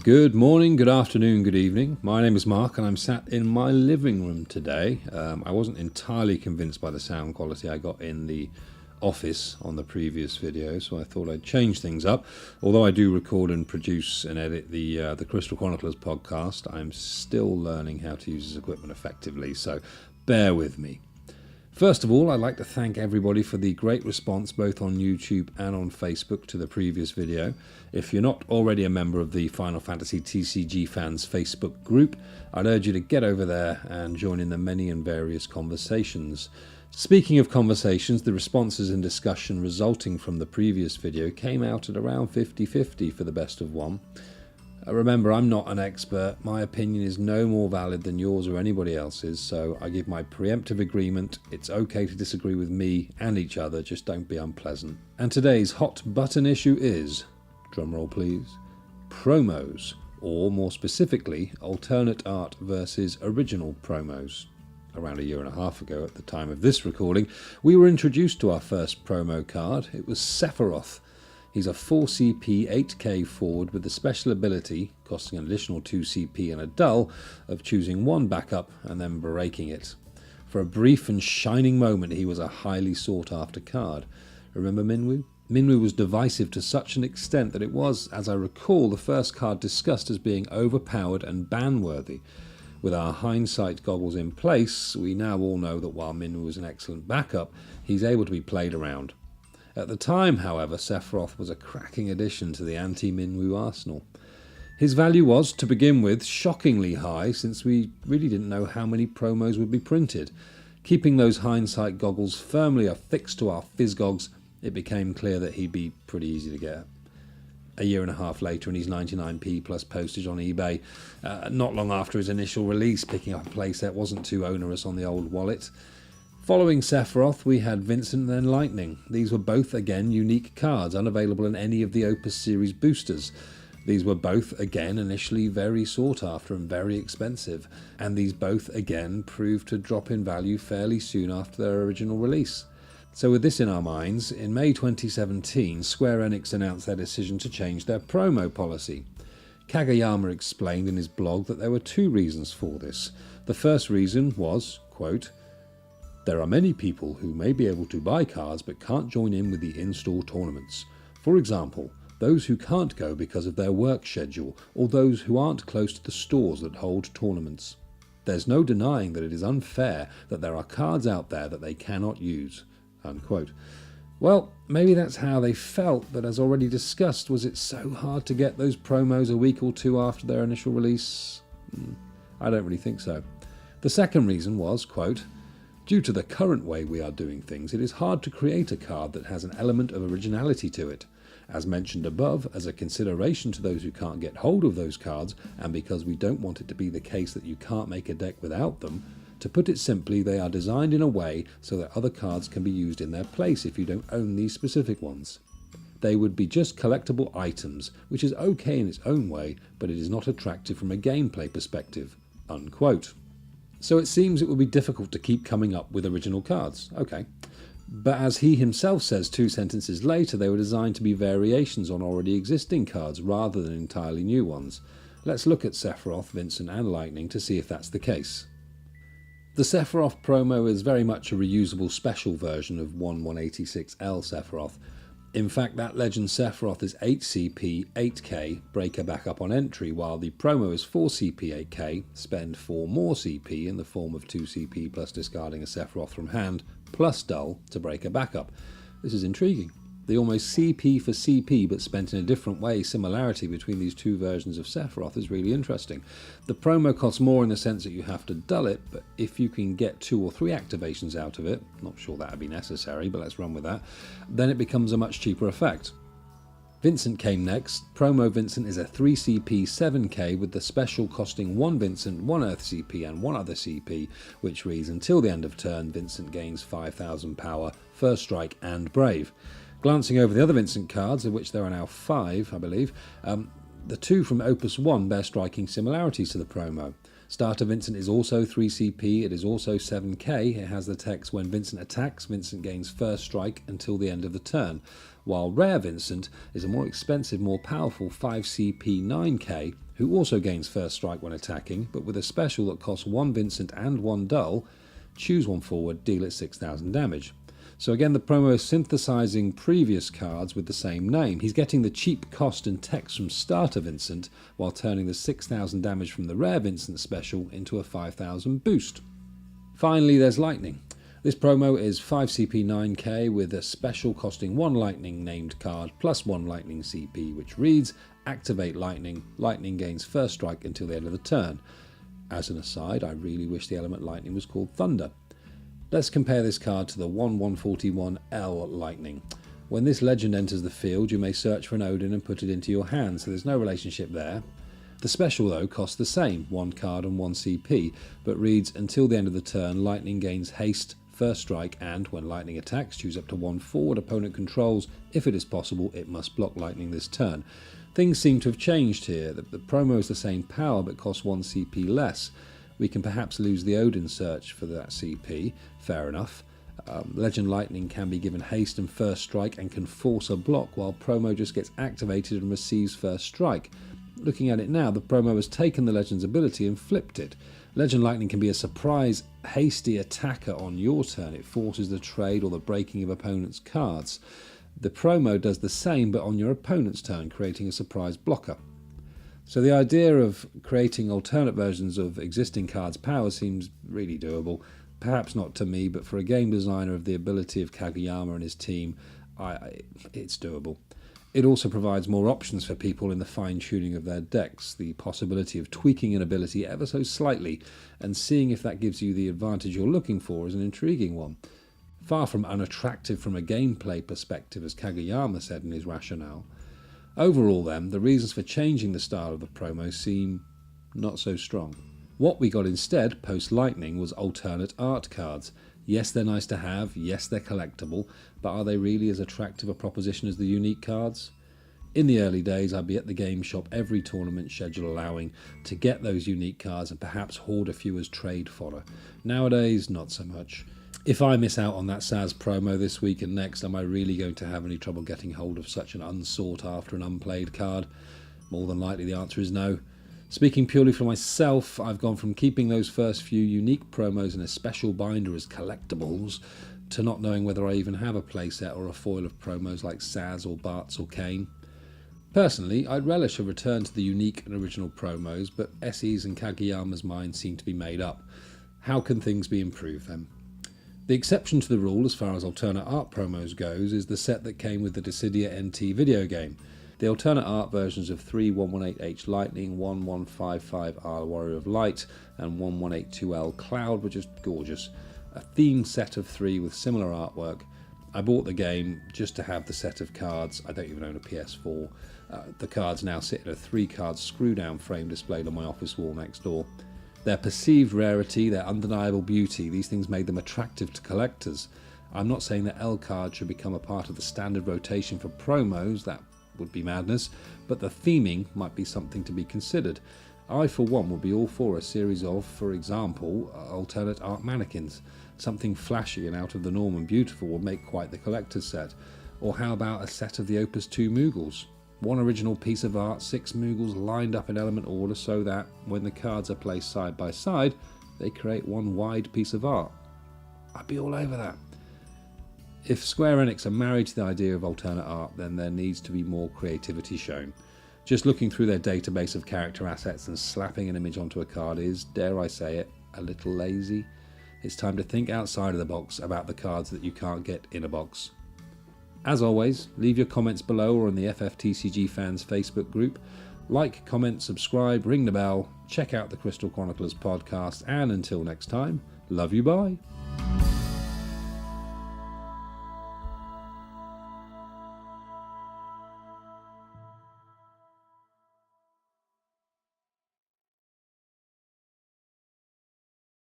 Good morning, good afternoon, good evening. My name is Mark and I'm sat in my living room today. I wasn't entirely convinced by the sound quality I got in the office on the previous video, so I thought I'd change things up. Although I do record and produce and edit the Crystal Chroniclers podcast, I'm still learning how to use this equipment effectively, so bear with me. First of all, I'd like to thank everybody for the great response both on YouTube and on Facebook to the previous video. If you're not already a member of the Final Fantasy TCG fans Facebook group, I'd urge you to get over there and join in the many and various conversations. Speaking of conversations, the responses and discussion resulting from the previous video came out at around 50-50 for the best of one. Remember, I'm not an expert. My opinion is no more valid than yours or anybody else's, so I give my preemptive agreement. It's okay to disagree with me and each other, just don't be unpleasant. And today's hot button issue is, drumroll please, promos, or more specifically, alternate art versus original promos. Around a year and a half ago at the time of this recording, we were introduced to our first promo card. It was Sephiroth. He's a 4CP 8k forward with the special ability, costing an additional 2CP and a dull, of choosing one backup and then breaking it. For a brief and shining moment he was a highly sought after card. Remember Minwu? Minwu was divisive to such an extent that it was, as I recall, the first card discussed as being overpowered and ban-worthy. With our hindsight goggles in place, we now all know that while Minwu was an excellent backup, he's able to be played around. At the time, however, Sephiroth was a cracking addition to the anti-Minwu arsenal. His value was, to begin with, shockingly high since we really didn't know how many promos would be printed. Keeping those hindsight goggles firmly affixed to our physgogs, it became clear that he'd be pretty easy to get. A year and a half later and he's 99p plus postage on eBay. Not long after his initial release, picking up a playset wasn't too onerous on the old wallet. Following Sephiroth, we had Vincent and then Lightning. These were both, again, unique cards, unavailable in any of the Opus series boosters. These were both, again, initially very sought after and very expensive, and these both, again, proved to drop in value fairly soon after their original release. So with this in our minds, in May 2017, Square Enix announced their decision to change their promo policy. Kageyama explained in his blog that there were two reasons for this. The first reason was, quote, "There are many people who may be able to buy cards but can't join in with the in-store tournaments. For example, those who can't go because of their work schedule, or those who aren't close to the stores that hold tournaments. There's no denying that it is unfair that there are cards out there that they cannot use." Unquote. Well, maybe that's how they felt, but as already discussed, was it so hard to get those promos a week or two after their initial release? I don't really think so. The second reason was, quote, "Due to the current way we are doing things, it is hard to create a card that has an element of originality to it. As mentioned above, as a consideration to those who can't get hold of those cards, and because we don't want it to be the case that you can't make a deck without them, to put it simply, they are designed in a way so that other cards can be used in their place if you don't own these specific ones. They would be just collectible items, which is okay in its own way, but it is not attractive from a gameplay perspective." Unquote. So it seems it would be difficult to keep coming up with original cards. Okay. But as he himself says 2 sentences later, they were designed to be variations on already existing cards rather than entirely new ones. Let's look at Sephiroth, Vincent and Lightning to see if that's the case. The Sephiroth promo is very much a reusable special version of 1/186L Sephiroth. In fact, that Legend Sephiroth is 8CP 8k, breaker backup on entry, while the promo is 4CP 8k, spend 4 more CP in the form of 2CP plus discarding a Sephiroth from hand, plus dull to break a backup. This is intriguing. The almost CP for CP but spent in a different way similarity between these two versions of Sephiroth is really interesting. The promo costs more in the sense that you have to dull it, but if you can get 2 or 3 activations out of it, not sure that would be necessary, but let's run with that, then it becomes a much cheaper effect. Vincent came next. Promo Vincent is a 3CP 7k with the special costing 1 Vincent, 1 Earth CP and 1 other CP, which reads until the end of turn Vincent gains 5000 power, first strike and brave. Glancing over the other Vincent cards, of which there are now 5, I believe, the 2 from Opus 1 bear striking similarities to the promo. Starter Vincent is also 3CP, it is also 7k, it has the text when Vincent attacks, Vincent gains first strike until the end of the turn, while Rare Vincent is a more expensive, more powerful 5CP 9k, who also gains first strike when attacking, but with a special that costs 1 Vincent and 1 Dull. Choose one forward, deal it 6,000 damage. So again, the promo is synthesizing previous cards with the same name. He's getting the cheap cost and text from Starter Vincent, while turning the 6,000 damage from the Rare Vincent special into a 5,000 boost. Finally, there's Lightning. This promo is 5 CP 9k with a special costing 1 Lightning named card plus 1 Lightning CP, which reads, activate Lightning. Lightning gains first strike until the end of the turn. As an aside, I really wish the element Lightning was called Thunder. Let's compare this card to the 1/141L Lightning. When this legend enters the field, you may search for an Odin and put it into your hand, so there's no relationship there. The special, though, costs the same, 1 card and 1 CP, but reads, until the end of the turn, Lightning gains haste, first strike, and when Lightning attacks, choose up to 1 forward opponent controls. If it is possible, it must block Lightning this turn. Things seem to have changed here. The promo is the same power, but costs 1 CP less. We can perhaps lose the Odin search for that CP, fair enough. Legend Lightning can be given haste and first strike and can force a block, while promo just gets activated and receives first strike. Looking at it now, the promo has taken the Legend's ability and flipped it. Legend Lightning can be a surprise, hasty attacker on your turn. It forces the trade or the breaking of opponents' cards. The promo does the same, but on your opponent's turn, creating a surprise blocker. So the idea of creating alternate versions of existing cards' power seems really doable. Perhaps not to me, but for a game designer of the ability of Kageyama and his team, it's doable. It also provides more options for people in the fine-tuning of their decks, the possibility of tweaking an ability ever so slightly, and seeing if that gives you the advantage you're looking for is an intriguing one. Far from unattractive from a gameplay perspective, as Kageyama said in his rationale. Overall then, the reasons for changing the style of the promo seem not so strong. What we got instead, post-Lightning, was alternate art cards. Yes, they're nice to have, yes, they're collectible, but are they really as attractive a proposition as the unique cards? In the early days, I'd be at the game shop every tournament schedule allowing to get those unique cards and perhaps hoard a few as trade fodder. Nowadays, not so much. If I miss out on that Saz promo this week and next, am I really going to have any trouble getting hold of such an unsought after and unplayed card? More than likely the answer is no. Speaking purely for myself, I've gone from keeping those first few unique promos in a special binder as collectibles to not knowing whether I even have a playset or a foil of promos like Saz or Bartz or Kane. Personally, I'd relish a return to the unique and original promos, but Essie's and Kageyama's mind seem to be made up. How can things be improved then? The exception to the rule as far as alternate art promos goes is the set that came with the Dissidia NT video game. The alternate art versions of 3 118H Lightning, 1 155R Warrior of Light and 1 182L Cloud were just gorgeous. A themed set of 3 with similar artwork. I bought the game just to have the set of cards. I don't even own a PS4. The cards now sit in a 3-card screw-down frame displayed on my office wall next door. Their perceived rarity, their undeniable beauty, these things made them attractive to collectors. I'm not saying that L cards should become a part of the standard rotation for promos, that would be madness, but the theming might be something to be considered. I, for one, would be all for a series of, for example, alternate art mannequins. Something flashy and out of the norm and beautiful would make quite the collector's set. Or how about a set of the Opus 2 Moogles? One original piece of art, 6 Moogles lined up in element order so that, when the cards are placed side by side, they create one wide piece of art. I'd be all over that. If Square Enix are married to the idea of alternate art, then there needs to be more creativity shown. Just looking through their database of character assets and slapping an image onto a card is, dare I say it, a little lazy. It's time to think outside of the box about the cards that you can't get in a box. As always, leave your comments below or in the FFTCG fans Facebook group. Like, comment, subscribe, ring the bell, check out the Crystal Chroniclers podcast, and until next time, love you, bye.